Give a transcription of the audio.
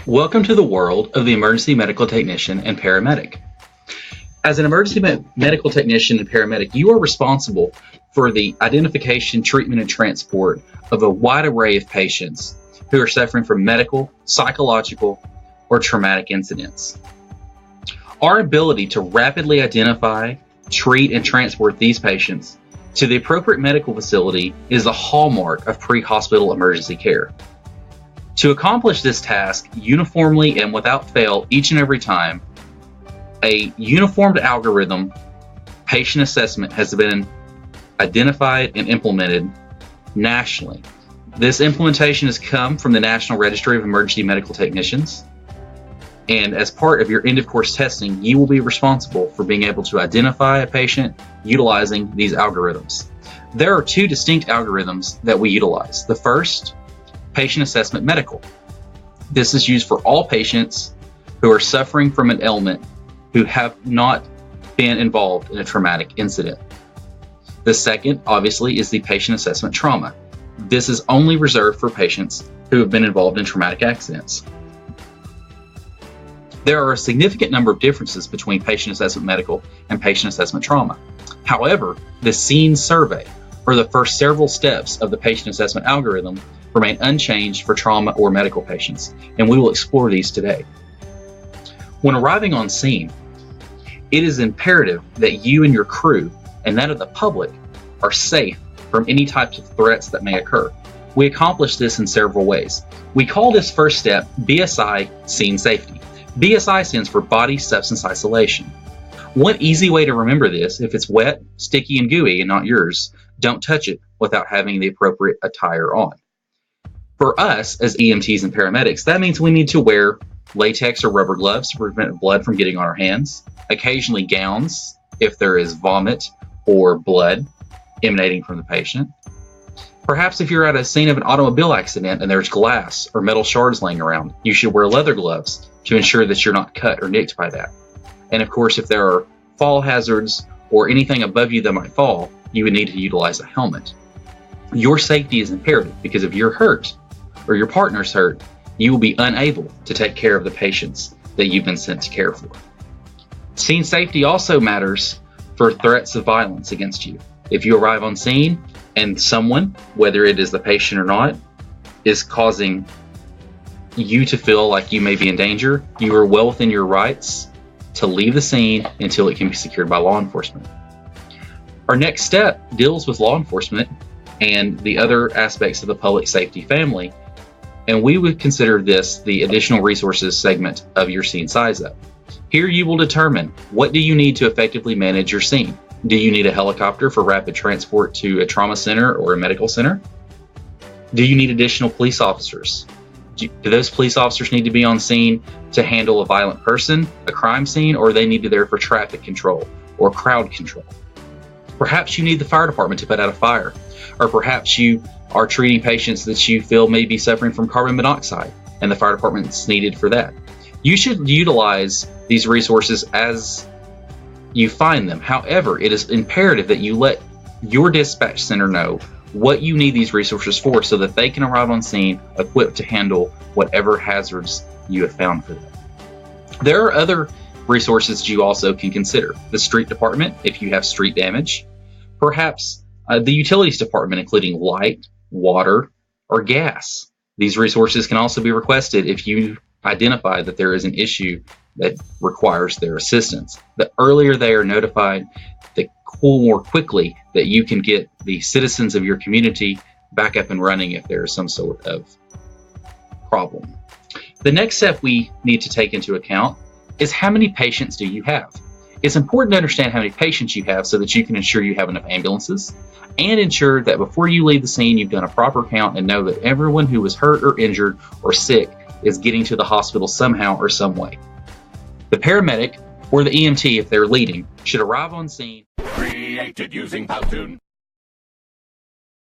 Welcome to the world of the emergency medical technician and paramedic. As an emergency medical technician and paramedic, you are responsible for the identification, treatment, and transport of a wide array of patients who are suffering from medical, psychological, or traumatic incidents. Our ability to rapidly identify, treat, and transport these patients to the appropriate medical facility is the hallmark of pre-hospital emergency care. To accomplish this task uniformly and without fail each and every time, a uniformed algorithm patient assessment has been identified and implemented nationally. This implementation has come from the National Registry of Emergency Medical Technicians, and as part of your end-of-course testing, you will be responsible for being able to identify a patient utilizing these algorithms. There are two distinct algorithms that we utilize. The first, Patient Assessment Medical. This is used for all patients who are suffering from an ailment who have not been involved in a traumatic incident. The second, obviously, is the Patient Assessment Trauma. This is only reserved for patients who have been involved in traumatic accidents. There are a significant number of differences between Patient Assessment Medical and Patient Assessment Trauma. However, the scene survey, or the first several steps of the patient assessment algorithm, remain unchanged for trauma or medical patients, and we will explore these today. When arriving on scene, it is imperative that you and your crew, and that of the public, are safe from any types of threats that may occur. We accomplish this in several ways. We call this first step BSI Scene Safety. BSI stands for Body Substance Isolation. One easy way to remember this: if it's wet, sticky, and gooey and not yours, don't touch it without having the appropriate attire on. For us as EMTs and paramedics, that means we need to wear latex or rubber gloves to prevent blood from getting on our hands, occasionally gowns if there is vomit or blood emanating from the patient. Perhaps if you're at a scene of an automobile accident and there's glass or metal shards laying around, you should wear leather gloves to ensure that you're not cut or nicked by that. And of course, if there are fall hazards or anything above you that might fall, you would need to utilize a helmet. Your safety is imperative because if you're hurt or your partner's hurt, you will be unable to take care of the patients that you've been sent to care for. Scene safety also matters for threats of violence against you. If you arrive on scene and someone, whether it is the patient or not, is causing you to feel like you may be in danger, you are well within your rights to leave the scene until it can be secured by law enforcement. Our next step deals with law enforcement and the other aspects of the public safety family, and we would consider this the additional resources segment of your scene size up. Here you will determine what do you need to effectively manage your scene. Do you need a helicopter for rapid transport to a trauma center or a medical center? Do you need additional police officers? Do those police officers need to be on scene to handle a violent person, a crime scene, or they need to be there for traffic control or crowd control? Perhaps you need the fire department to put out a fire, or perhaps you are treating patients that you feel may be suffering from carbon monoxide, and the fire department is needed for that. You should utilize these resources as you find them. However, it is imperative that you let your dispatch center know what you need these resources for so that they can arrive on scene equipped to handle whatever hazards you have found for them. There are other resources that you also can consider. The street department, if you have street damage. Perhaps the utilities department, including light, water, or gas. These resources can also be requested if you identify that there is an issue that requires their assistance. The earlier they are notified, the more quickly that you can get the citizens of your community back up and running if there is some sort of problem. The next step we need to take into account is how many patients do you have? It's important to understand how many patients you have so that you can ensure you have enough ambulances and ensure that before you leave the scene, you've done a proper count and know that everyone who was hurt or injured or sick is getting to the hospital somehow or some way. The paramedic or the EMT, if they're leading, should arrive on scene. Created using Powtoon.